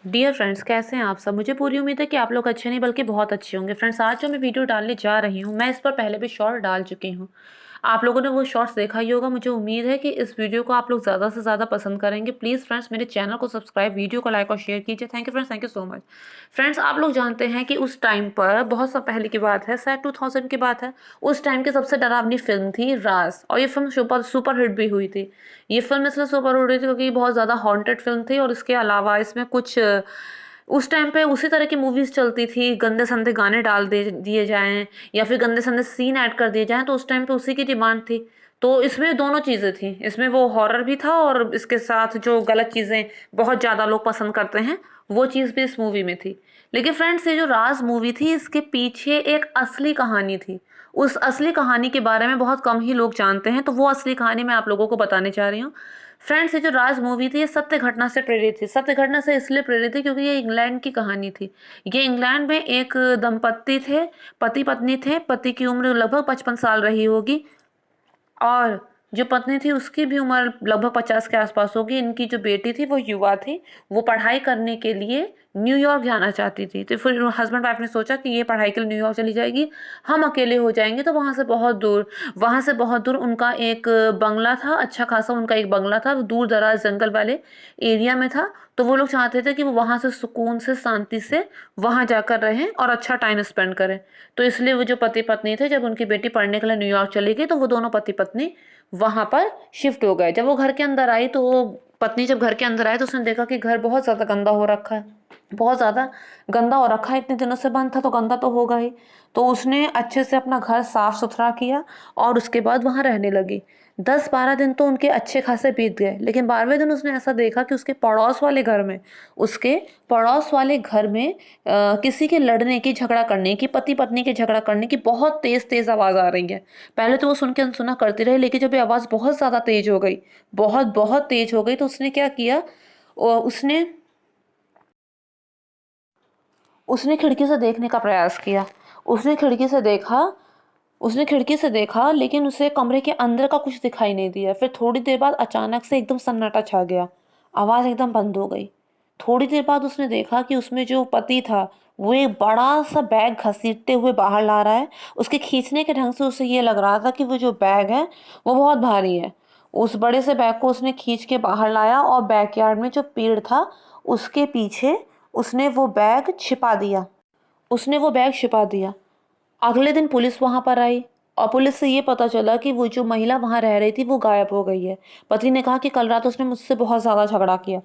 Dear friends, कैसे हैं आप सब। मुझे पूरी उम्मीद है कि आप लोग अच्छे नहीं बल्कि बहुत अच्छे होंगे। फ्रेंड्स, आज जो मैं वीडियो डालने जा रही हूँ, मैं इस पर पहले भी शॉर्ट डाल चुकी हूँ। आप लोगों ने वो शॉर्ट्स देखा ही होगा। मुझे उम्मीद है कि इस वीडियो को आप लोग ज़्यादा से ज़्यादा पसंद करेंगे। प्लीज़ फ्रेंड्स, मेरे चैनल को सब्सक्राइब, वीडियो को लाइक और शेयर कीजिए। Thank you friends, thank you so much. Friends, आप लोग जानते हैं कि उस टाइम पर बहुत सा पहले की बात है, शायद 2000 की बात है। उस टाइम की सबसे डरावनी फिल्म थी राज, और ये फिल्म सुपर सुपर हिट भी हुई थी। ये फिल्म इसलिए सुपर हिट हुई थी क्योंकि ये बहुत ज़्यादा हॉन्टेड फिल्म थी, और इसके अलावा इसमें कुछ उस टाइम पे उसी तरह की मूवीज़ चलती थी, गंदे संदे गाने डाल दे दिए जाएँ या फिर गंदे संदे सीन ऐड कर दिए जाएँ, तो उस टाइम पे उसी की डिमांड थी। तो इसमें दोनों चीज़ें थी, इसमें वो हॉरर भी था और इसके साथ जो गलत चीज़ें बहुत ज़्यादा लोग पसंद करते हैं, वो चीज़ भी इस मूवी में थी। लेकिन फ्रेंड्स, ये जो राज मूवी थी, इसके पीछे एक असली कहानी थी। उस असली कहानी के बारे में बहुत कम ही लोग जानते हैं, तो वो असली कहानी मैं आप लोगों को बताने जा रही हूँ। फ्रेंड्स, ये जो राज मूवी थी, ये सत्य घटना से प्रेरित थी। सत्य घटना से इसलिए प्रेरित थी क्योंकि ये इंग्लैंड की कहानी थी। ये इंग्लैंड में एक दंपत्ति थे, पति पत्नी थे। पति की उम्र लगभग 55 साल रही होगी, और जो पत्नी थी उसकी भी उम्र लगभग 50 के आसपास होगी। इनकी जो बेटी थी वो युवा थी, वो पढ़ाई करने के लिए न्यूयॉर्क जाना चाहती थी। तो फिर हस्बैंड वाइफ ने सोचा कि ये पढ़ाई के लिए न्यूयॉर्क चली जाएगी, हम अकेले हो जाएंगे। तो वहाँ से बहुत दूर उनका एक बंगला था, अच्छा खासा उनका एक बंगला था, वो दूर दराज जंगल वाले एरिया में था। तो वो लोग चाहते थे कि वो वहाँ से सुकून से, शांति से वहाँ जाकर रहें और अच्छा टाइम स्पेंड करें। तो इसलिए वो जो पति पत्नी थे, जब उनकी बेटी पढ़ने के लिए न्यूयॉर्क चली गई, तो वो दोनों पति पत्नी वहां पर शिफ्ट हो गए। जब वो घर के अंदर आई, तो वो पत्नी जब घर के अंदर आई तो उसने देखा कि घर बहुत ज्यादा गंदा हो रखा है, बहुत ज्यादा गंदा हो रखा है। इतने दिनों से बंद था तो गंदा तो होगा ही। तो उसने अच्छे से अपना घर साफ सुथरा किया और उसके बाद वहां रहने लगी। 10-12 दिन तो उनके अच्छे खासे बीत गए, लेकिन 12वें दिन उसने ऐसा देखा कि उसके पड़ोस वाले घर में किसी के लड़ने की, झगड़ा करने की, पति पत्नी के झगड़ा करने की बहुत तेज तेज आवाज आ रही है। पहले तो वो सुन के अनसुना करती रही, लेकिन जब ये आवाज बहुत ज्यादा तेज हो गई, बहुत बहुत तेज हो गई, तो उसने क्या किया, उसने उसने खिड़की से देखने का प्रयास किया। उसने खिड़की से देखा उसने खिड़की से देखा, लेकिन उसे कमरे के अंदर का कुछ दिखाई नहीं दिया। फिर थोड़ी देर बाद अचानक से एकदम सन्नाटा छा गया, आवाज एकदम बंद हो गई। थोड़ी देर बाद उसने देखा कि उसमें जो पति था, वो एक बड़ा सा बैग घसीटते हुए बाहर ला रहा है। उसके खींचने के ढंग से उसे ये लग रहा था कि वो जो बैग है वो बहुत भारी है। उस बड़े से बैग को उसने खींच के बाहर लाया और बैकयार्ड में जो पेड़ था उसके पीछे उसने वो बैग छिपा दिया। अगले दिन पुलिस वहां पर आई, और पुलिस से ये पता चला कि वो जो महिला वहां रह रही थी वो गायब हो गई है। पति ने कहा कि कल रात उसने मुझसे बहुत ज्यादा झगड़ा किया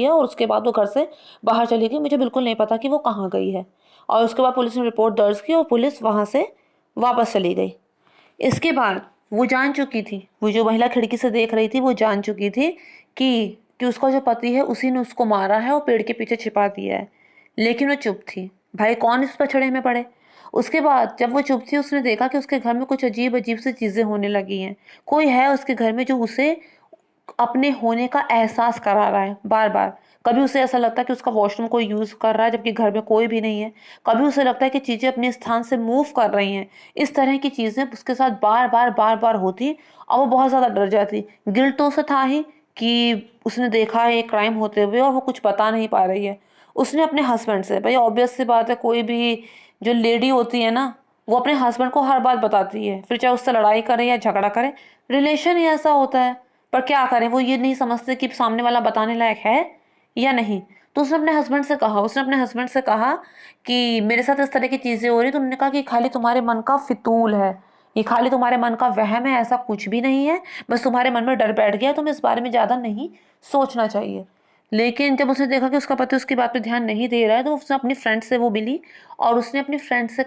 और उसके बाद वो घर से बाहर चली गई। मुझे बिल्कुल नहीं पता कि वो कहाँ गई है। और उसके बाद पुलिस ने रिपोर्ट दर्ज की और पुलिस वहां से वापस चली गई। इसके बाद वो जो महिला खिड़की से देख रही थी, वो जान चुकी थी कि उसका जो पति है उसी ने उसको मारा है और पेड़ के पीछे छिपा दिया है। लेकिन वो चुप थी। भाई कौन इस पछड़े में पड़े। उसके बाद जब वो चुप थी, उसने देखा कि उसके घर में कुछ अजीब अजीब सी चीजें होने लगी हैं। कोई है उसके घर में जो उसे अपने होने का एहसास करा रहा है बार बार। कभी उसे ऐसा लगता है कि उसका वॉशरूम कोई यूज कर रहा है जबकि घर में कोई भी नहीं है। कभी उसे लगता है कि चीजें अपने स्थान से मूव कर रही हैं। इस तरह की चीजें उसके साथ बार बार होती, और वो बहुत ज्यादा डर जाती। गिल्ट तो उसे था ही कि उसने देखा है एक क्राइम होते हुए और वो कुछ बता नहीं पा रही है। उसने अपने हस्बैंड से, भाई ऑब्वियस सी बात है, कोई भी जो लेडी होती है ना, वो अपने हस्बैंड को हर बात बताती है, फिर चाहे उससे लड़ाई करे या झगड़ा करे। रिलेशन ही ऐसा होता है। पर क्या करें, वो ये नहीं समझते कि सामने वाला बताने लायक है या नहीं। तो उसने अपने हस्बैंड से कहा कि मेरे साथ इस तरह की चीजें हो रही। तो उन्होंने कहा कि खाली तुम्हारे मन का फितूल है, ये खाली तुम्हारे मन का वहम है, ऐसा कुछ भी नहीं है। बस तुम्हारे मन में डर बैठ गया, तुम्हें इस बारे में ज्यादा नहीं सोचना चाहिए। लेकिन जब उसने देखा कि उसका पति उसकी बात पे ध्यान नहीं दे रहा है, तो उसने अपनी फ्रेंड से वो मिली, और उसने अपने फ्रेंड से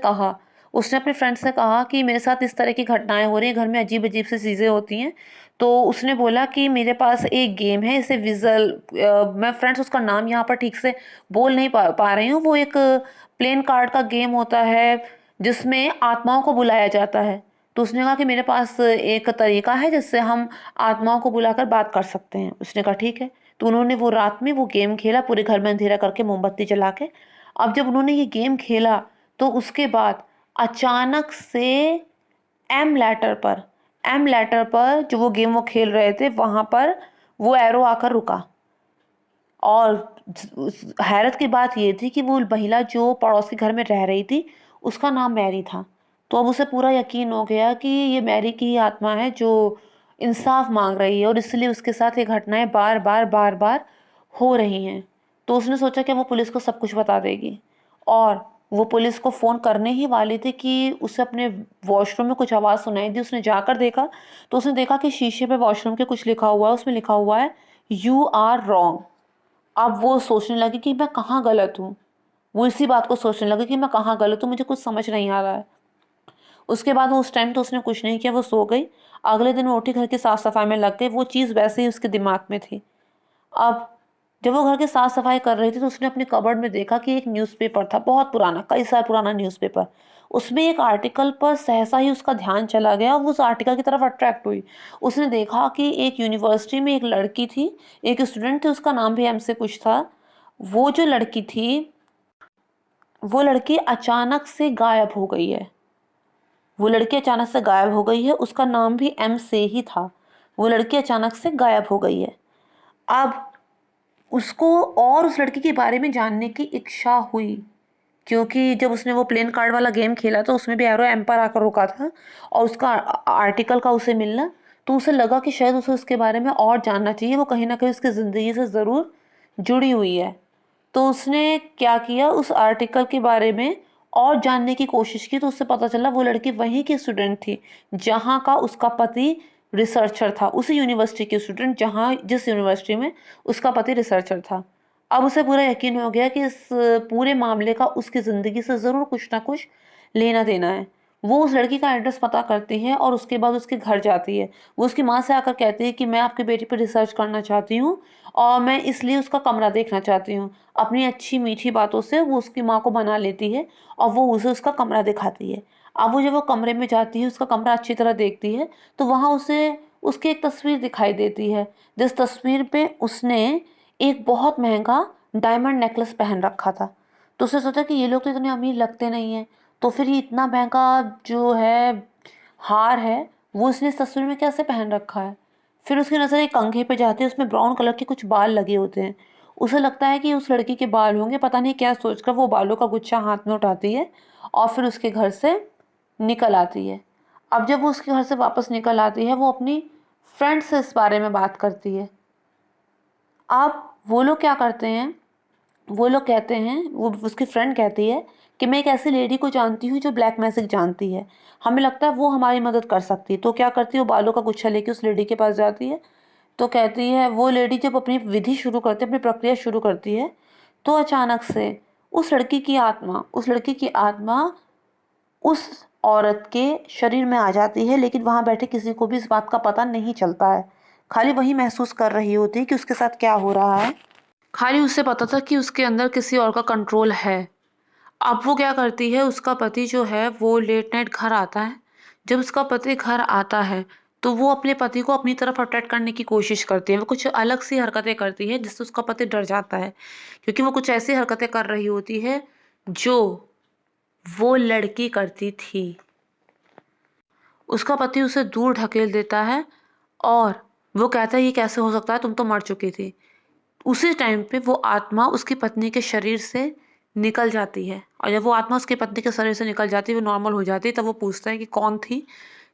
कहा कि मेरे साथ इस तरह की घटनाएं हो रही हैं, घर में अजीब अजीब सी चीज़ें होती हैं। तो उसने बोला कि मेरे पास एक गेम है, इसे मैं फ्रेंड्स उसका नाम यहाँ पर ठीक से बोल नहीं पा रही हूँ। वो एक प्लेन कार्ड का गेम होता है जिसमें आत्माओं को बुलाया जाता है। तो उसने कहा कि मेरे पास एक तरीका है जिससे हम आत्माओं को बुलाकर बात कर सकते हैं। उसने कहा ठीक है। तो उन्होंने वो रात में वो गेम खेला, पूरे घर में अंधेरा करके मोमबत्ती जला के। अब जब उन्होंने ये गेम खेला, तो उसके बाद अचानक से एम लेटर पर एम लेटर पर जो वो गेम वो खेल रहे थे वहां पर वो एरो आकर रुका। और हैरत की बात ये थी कि वो महिला जो पड़ोस के घर में रह रही थी उसका नाम मैरी था। तो अब उसे पूरा यकीन हो गया कि ये मैरी की ही आत्मा है जो इंसाफ मांग रही है और इसलिए उसके साथ ये घटनाएं बार बार बार बार हो रही हैं। तो उसने सोचा कि वो पुलिस को सब कुछ बता देगी और वो पुलिस को फ़ोन करने ही वाली थी कि उसे अपने वॉशरूम में कुछ आवाज़ सुनाई दी। उसने जाकर देखा तो उसने देखा कि शीशे पे वॉशरूम के कुछ लिखा हुआ है, उसमें लिखा हुआ है यू आर रॉन्ग। अब वो सोचने लगी कि मैं कहाँ गलत हूँ। वो इसी बात को सोचने लगी कि मैं कहाँ गलत हूँ, मुझे कुछ समझ नहीं आ रहा है। उसके बाद वो उस टाइम तो उसने कुछ नहीं किया, वो सो गई। अगले दिन वो उठी, घर की साफ सफाई में लग गई। वो चीज़ वैसे ही उसके दिमाग में थी। अब जब वो घर की साफ सफाई कर रही थी तो उसने अपने कबर्ड में देखा कि एक न्यूज़पेपर था, बहुत पुराना, कई साल पुराना न्यूज़पेपर। उसमें एक आर्टिकल पर सहसा ही उसका ध्यान चला गया, वो उस आर्टिकल की तरफ अट्रैक्ट हुई। उसने देखा कि एक यूनिवर्सिटी में एक लड़की थी, एक स्टूडेंट थी, उसका नाम भी एम से कुछ था। वो जो लड़की थी, वो लड़की अचानक से गायब हो गई है। वो लड़की अचानक से गायब हो गई है, उसका नाम भी एम से ही था। वो लड़की अचानक से गायब हो गई है। अब उसको और उस लड़की के बारे में जानने की इच्छा हुई, क्योंकि जब उसने वो प्लेन कार्ड वाला गेम खेला तो उसमें भी एरो एम्पर आकर रुका था और उसका आर्टिकल का उसे मिलना, तो उसे लगा कि शायद उसे उसके बारे में और जानना चाहिए, वो कहीं ना कहीं उसकी ज़िंदगी से ज़रूर जुड़ी हुई है। तो उसने क्या किया, उस आर्टिकल के बारे में और जानने की कोशिश की। तो उससे पता चला वो लड़की वहीं की स्टूडेंट थी जहाँ का उसका पति रिसर्चर था, उसी यूनिवर्सिटी की स्टूडेंट जहाँ जिस यूनिवर्सिटी में उसका पति रिसर्चर था। अब उसे पूरा यकीन हो गया कि इस पूरे मामले का उसकी ज़िंदगी से ज़रूर कुछ ना कुछ लेना देना है। वो उस लड़की का एड्रेस पता करती है और उसके बाद उसके घर जाती है। वो उसकी माँ से आकर कहती है कि मैं आपकी बेटी पर रिसर्च करना चाहती हूँ और मैं इसलिए उसका कमरा देखना चाहती हूँ। अपनी अच्छी मीठी बातों से वो उसकी माँ को मना लेती है और वो उसे उसका कमरा दिखाती है। अब वो जब वो कमरे में जाती है, उसका कमरा अच्छी तरह देखती है, तो वहाँ उसे उसकी एक तस्वीर दिखाई देती है, जिस तस्वीर पे उसने एक बहुत महंगा डायमंड नेकलेस पहन रखा था। तो उसने सोचा कि ये लोग तो इतने अमीर लगते नहीं हैं, तो फिर ये इतना महंगा जो है हार है वो उसने इस तस्वीर में कैसे पहन रखा है। फिर उसकी नज़र एक कंघे पे जाती है, उसमें ब्राउन कलर के कुछ बाल लगे होते हैं। उसे लगता है कि उस लड़की के बाल होंगे, पता नहीं क्या सोचकर वो बालों का गुच्छा हाथ में उठाती है और फिर उसके घर से निकल आती है। अब जब वो उसके घर से वापस निकल आती है, वो अपनी फ्रेंड से इस बारे में बात करती है। अब वो लोग क्या करते हैं, वो लोग कहते हैं, वो उसकी फ्रेंड कहती है कि मैं एक ऐसी लेडी को जानती हूँ जो ब्लैक मैजिक जानती है, हमें लगता है वो हमारी मदद कर सकती है। तो क्या करती है, वो बालों का गुच्छा लेके उस लेडी के पास जाती है। तो कहती है, वो लेडी जब अपनी विधि शुरू करती है, अपनी प्रक्रिया शुरू करती है, तो अचानक से उस लड़की की आत्मा उस औरत के शरीर में आ जाती है, लेकिन वहाँ बैठे किसी को भी इस बात का पता नहीं चलता है। खाली वही महसूस कर रही होती है कि उसके साथ क्या हो रहा है। खाली उसे पता था कि उसके अंदर किसी और का कंट्रोल है। अब वो क्या करती है, उसका पति जो है वो लेट नाइट घर आता है। जब उसका पति घर आता है तो वो अपने पति को अपनी तरफ अट्रैक्ट करने की कोशिश करती है। वो कुछ अलग सी हरकतें करती है जिससे उसका पति डर जाता है, क्योंकि वो कुछ ऐसी हरकतें कर रही होती है जो वो लड़की करती थी। उसका पति उसे दूर ढकेल देता है और वो कहता है ये कैसे हो सकता है, तुम तो मर चुकी थी। उसी टाइम पे वो आत्मा उसकी पत्नी के शरीर से निकल जाती है और जब वो आत्मा उसके पत्नी के शरीर से निकल जाती है, वो नॉर्मल हो जाती है, तब वो पूछता है कि कौन थी,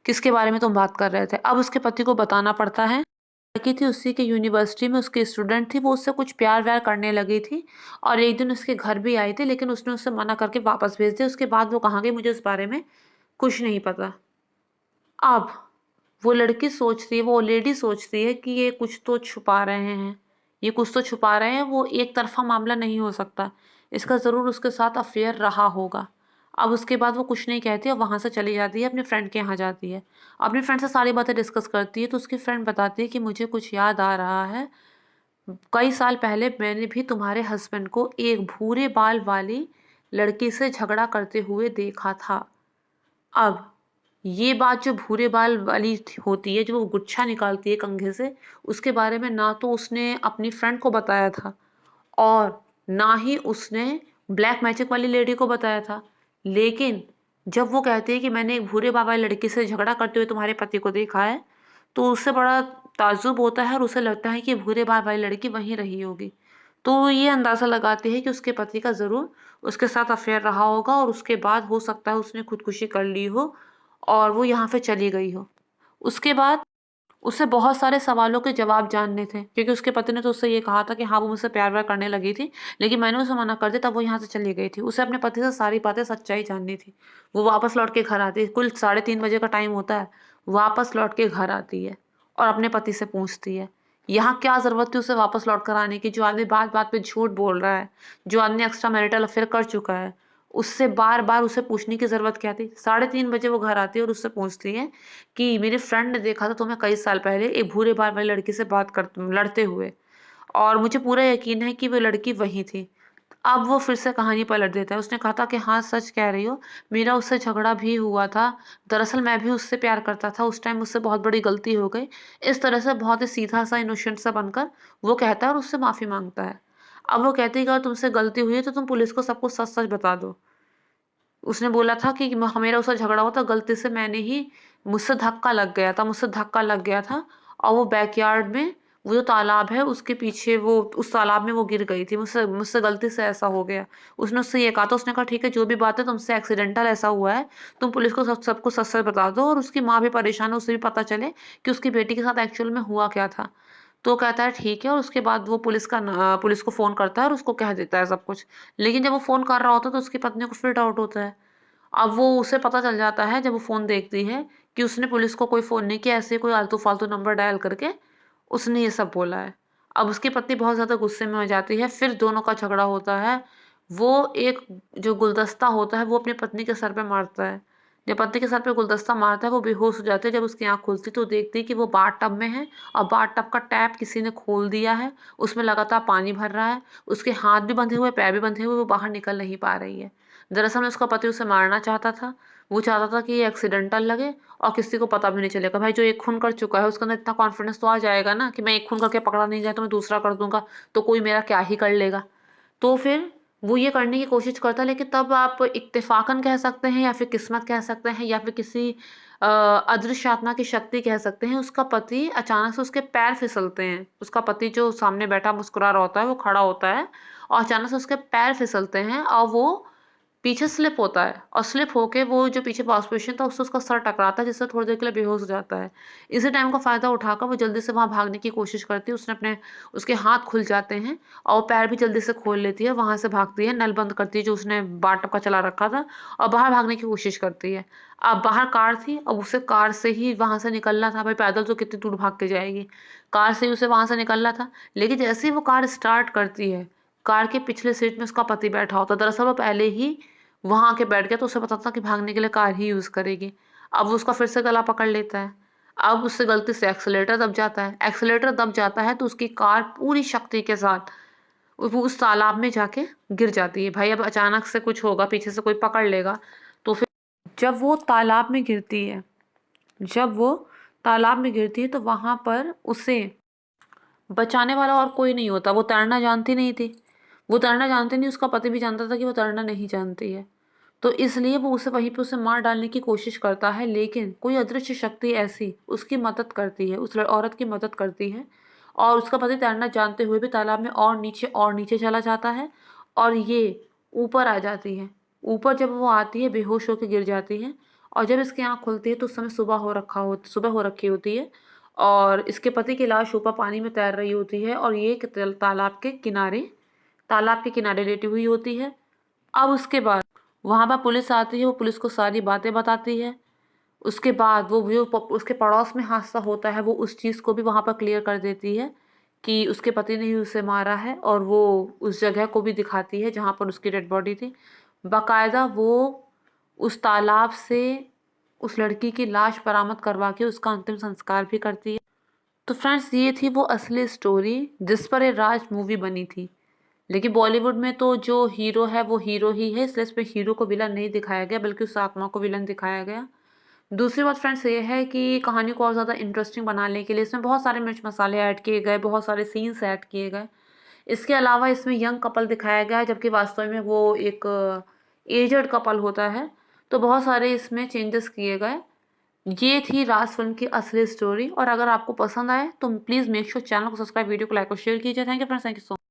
किसके बारे में तुम बात कर रहे थे। अब उसके पति को बताना पड़ता है, लड़की थी उसी के यूनिवर्सिटी में, उसकी स्टूडेंट थी, वो उससे कुछ प्यार व्यार करने लगी थी और एक दिन उसके घर भी आई थी, लेकिन उसने उससे मना करके वापस भेज दिया। उसके बाद वो कहाँ गई मुझे उस बारे में कुछ नहीं पता। अब वो लड़की सोचती है, वो लेडी सोचती है कि ये कुछ तो छुपा रहे हैं, ये कुछ तो छुपा रहे हैं, वो एक तरफा मामला नहीं हो सकता, इसका ज़रूर उसके साथ अफेयर रहा होगा। अब उसके बाद वो कुछ नहीं कहती और वहाँ से चली जाती है, अपने फ्रेंड के यहाँ जाती है, अपनी फ्रेंड से सारी बातें डिस्कस करती है। तो उसकी फ्रेंड बताती है कि मुझे कुछ याद आ रहा है, कई साल पहले मैंने भी तुम्हारे हस्बैंड को एक भूरे बाल वाली लड़की से झगड़ा करते हुए देखा था। अब ये बात जो भूरे बाल वाली होती है, जो वो गुच्छा निकालती है कंघे से, उसके बारे में ना तो उसने अपनी फ्रेंड को बताया था और ना ही उसने ब्लैक मैजिक वाली लेडी को बताया था। लेकिन जब वो कहती है कि मैंने एक भूरे बाल वाली लड़की से झगड़ा करते हुए तुम्हारे पति को देखा है, तो उससे बड़ा ताज्जुब होता है और उसे लगता है कि भूरे बाल वाली लड़की वहीं रही होगी। तो ये अंदाज़ा लगाती है कि उसके पति का ज़रूर उसके साथ अफेयर रहा होगा और उसके बाद हो सकता है उसने खुदकुशी कर ली हो और वो यहाँ से चली गई हो। उसके बाद उसे बहुत सारे सवालों के जवाब जानने थे, क्योंकि उसके पति ने तो उससे ये कहा था कि हाँ, वो मुझसे प्यार-व्यार करने लगी थी, लेकिन मैंने उसे मना कर दिया, तब वो यहाँ से चली गई थी। उसे अपने पति से सारी बातें, सच्चाई जाननी थी। वो वापस लौट के घर आती है, कुल 3:30 बजे का टाइम होता है, वापस लौट के घर आती है और अपने पति से पूछती है, यहाँ क्या ज़रूरत थी उसे वापस लौट कर आने की? जो आदमी बात-बात पे झूठ बोल रहा है, जो आदमी एक्स्ट्रा मैरिटल अफेयर कर चुका है, उससे बार-बार उसे पूछने की ज़रूरत क्या थी? 3:30 बजे वो घर आती है और उससे पूछती है कि मेरी फ्रेंड ने देखा था तुम्हें कई साल पहले एक भूरे बाल वाली लड़की से बात कर लड़ते हुए, और मुझे पूरा यकीन है कि वो लड़की वही थी। अब वो फिर से कहानी पलट देता है। उसने कहा था कि हाँ, सच कह रही हो, मेरा उससे झगड़ा भी हुआ था। दरअसल मैं भी उससे प्यार करता था, उस टाइम मुझसे बहुत बड़ी गलती हो गई। इस तरह से बहुत ही सीधा-सा, इनोसेंट सा बनकर वो कहता है और उससे माफ़ी माँगता है। अब वो कहती है कि अगर तुमसे गलती हुई है तो तुम पुलिस को सब कुछ सच-सच बता दो। उसने बोला था कि मेरा उससे झगड़ा हुआ था, गलती से मैंने ही मुझसे धक्का लग गया था और वो बैकयार्ड में वो जो तालाब है उसके पीछे, वो उस तालाब में वो गिर गई थी, मुझसे मुझसे गलती से ऐसा हो गया। उसने उससे ये कहा था, उसने कहा ठीक है, जो भी बात है तुमसे एक्सीडेंटल ऐसा हुआ है, तुम पुलिस को सब कुछ सच-सच बता दो, और उसकी माँ भी परेशान है, उसे भी पता चले कि उसकी बेटी के साथ एक्चुअल में हुआ क्या था। तो वो कहता है ठीक है, और उसके बाद वो पुलिस को फ़ोन करता है और उसको कह देता है सब कुछ। लेकिन जब वो फ़ोन कर रहा होता है तो उसकी पत्नी को फिर डाउट होता है। अब वो उसे पता चल जाता है जब वो फ़ोन देखती है कि उसने पुलिस को कोई फ़ोन नहीं किया, ऐसे ही कोई आलतू-फालतू नंबर डायल करके उसने ये सब बोला है। अब उसकी पत्नी बहुत ज़्यादा गुस्से में हो जाती है, फिर दोनों का झगड़ा होता है। वो एक जो गुलदस्ता होता है वो अपनी पत्नी के सर पे मारता है। जब पत्नी के सर पे गुलदस्ता मारता है वो बेहोश हो जाती है। जब उसकी आँख खुलती है तो देखती है कि वो बाथ टब में है और बाथ टब का टैप किसी ने खोल दिया है। उसमें लगातार पानी भर रहा है। उसके हाथ भी बंधे हुए, पैर भी बंधे हुए, वो बाहर निकल नहीं पा रही है। दरअसल में उसका पति उसे मारना चाहता था। वो चाहता था कि ये एक्सीडेंटल लगे और किसी को पता भी नहीं चलेगा। भाई, जो एक खून कर चुका है उसके अंदर इतना कॉन्फिडेंस तो आ जाएगा ना कि मैं एक खून करके पकड़ा नहीं गया तो मैं दूसरा कर दूँगा, तो कोई मेरा क्या ही कर लेगा। तो फिर वो ये करने की कोशिश करता है, लेकिन तब आप इत्तेफ़ाकन कह सकते हैं या फिर किस्मत कह सकते हैं या फिर किसी अदृश्य आत्मा की शक्ति कह सकते हैं। उसका पति अचानक से, उसके पैर फिसलते हैं। उसका पति जो सामने बैठा मुस्कुरा रहा होता है वो खड़ा होता है और अचानक से उसके पैर फिसलते हैं और वो पीछे स्लिप होता है और स्लिप होके वो जो पीछे पास पोज़ीशन था उससे उसका सर टकराता है, जिससे थोड़ी देर के लिए बेहोश हो जाता है। इसी टाइम का फ़ायदा उठाकर वो जल्दी से वहाँ भागने की कोशिश करती है। उसके हाथ खुल जाते हैं और वो पैर भी जल्दी से खोल लेती है, वहाँ से भागती है, नल बंद करती है जो उसने बाथटब का चला रखा था और बाहर भागने की कोशिश करती है। अब बाहर कार थी, अब उसे कार से ही वहाँ से निकलना था। भाई, पैदल तो कितनी दूर भाग के जाएगी। कार से ही उसे वहाँ से निकलना था, लेकिन जैसे ही वो कार स्टार्ट करती है, कार के पिछले सीट में उसका पति बैठा होता है। दरअसल वो पहले ही वहाँ आके बैठ गया, तो उसे पता था कि भागने के लिए कार ही यूज़ करेगी। अब वो उसका फिर से गला पकड़ लेता है। अब उससे गलती से एक्सेलेरेटर दब जाता है। एक्सेलेरेटर दब जाता है तो उसकी कार पूरी शक्ति के साथ वो उस तालाब में जाके गिर जाती है। भाई, अब अचानक से कुछ होगा, पीछे से कोई पकड़ लेगा। तो फिर जब वो तालाब में गिरती है जब वो तालाब में गिरती है तो वहाँ पर उसे बचाने वाला और कोई नहीं होता। वो तैरना जानती नहीं थी। वो तैरना जानती नहीं, उसका पति भी जानता था कि वो तैरना नहीं जानती है। तो इसलिए वो उसे वहीं पे उसे मार डालने की कोशिश करता है, लेकिन कोई अदृश्य शक्ति ऐसी उसकी मदद करती है, औरत की मदद करती है और उसका पति तैरना जानते हुए भी तालाब में और नीचे चला जाता है और ये ऊपर आ जाती है। ऊपर जब वो आती है बेहोश होकर गिर जाती है और जब इसकी आँख खुलती है तो उस समय सुबह हो रखी होती है और इसके पति की लाश ऊपर पानी में तैर रही होती है और ये तालाब के किनारे लेटी हुई होती है। अब उसके बाद वहाँ पर पुलिस आती है, वो पुलिस को सारी बातें बताती है। उसके बाद वो जो उसके पड़ोस में हादसा होता है वो उस चीज़ को भी वहाँ पर क्लियर कर देती है कि उसके पति ने ही उसे मारा है, और वो उस जगह को भी दिखाती है जहाँ पर उसकी डेड बॉडी थी। बाकायदा वो उस तालाब से उस लड़की की लाश बरामद करवा के उसका अंतिम संस्कार भी करती है। तो फ्रेंड्स, ये थी वो असली स्टोरी जिस पर ये राज मूवी बनी थी। लेकिन बॉलीवुड में तो जो हीरो है वो हीरो ही है, इसलिए इसमें हीरो को विलन नहीं दिखाया गया बल्कि उस आत्मा को विलन दिखाया गया। दूसरी बात फ्रेंड्स ये है कि कहानी को और ज़्यादा इंटरेस्टिंग बनाने के लिए इसमें बहुत सारे मिर्च मसाले ऐड किए गए, बहुत सारे सीन्स ऐड किए गए। इसके अलावा इसमें यंग कपल दिखाया गया है जबकि वास्तव में वो एक एजड कपल होता है। तो बहुत सारे इसमें चेंजेस किए गए। ये थी राज फिल्म की असली स्टोरी, और अगर आपको पसंद आए तो प्लीज़ मेक श्योर चैनल को सब्सक्राइब, वीडियो को लाइक और शेयर कीजिए। Thank you friends, thank you so